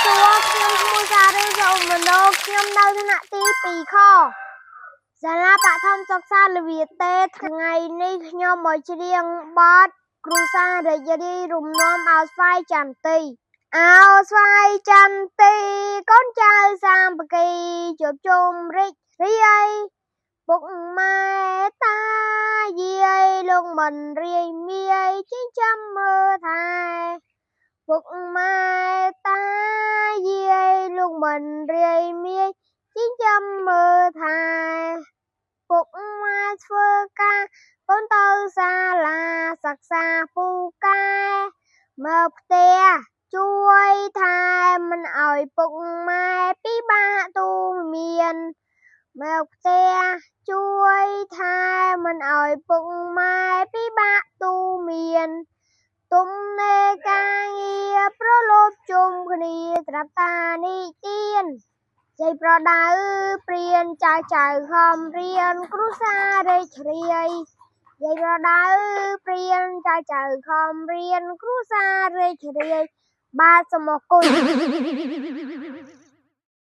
សួរខ្ញុំឈ្មោះសារីសុមនោខ្ញុំនៅថ្នាក់ទី2ខសាលាបឋមសិក្សាលវិទេថ្ងៃនេះខ្ញុំមកច្រៀងបទគ្រូសារីករាយរំនាំឲ្យស្វាយចន្ទីអោស្វាយចន្ទីកូនចៅសាមគ្គីជួបជុំរីករាយពុកម៉ែតាយាយលោកមិនរាយមាយចិញ្ចឹមមើលថែពុកម៉ែតាយាយលោកមិនរាយមាយចិញ្ចឹមមើលថែពុកម៉ែធ្វើការកូនទៅសាលាសិក្សាពូកែមើលផ្ទះជួយថែមិនឲ្យពុកម៉ែពិបាកទូន្មានមើលផ្ទះជួយថែមិនឲ្យពុកម៉ែពិបាកទូន្មានទំនេរការងារប្រឡូកជុំគ្នាត្រាប់តានិទានជ័យប្រដៅព្រានចៅខំរៀនគ្រូសារីករាយជ័យប្រដៅព្រានចៅខំរៀនគ្រូសារីករាយបាទសូមអរគុណ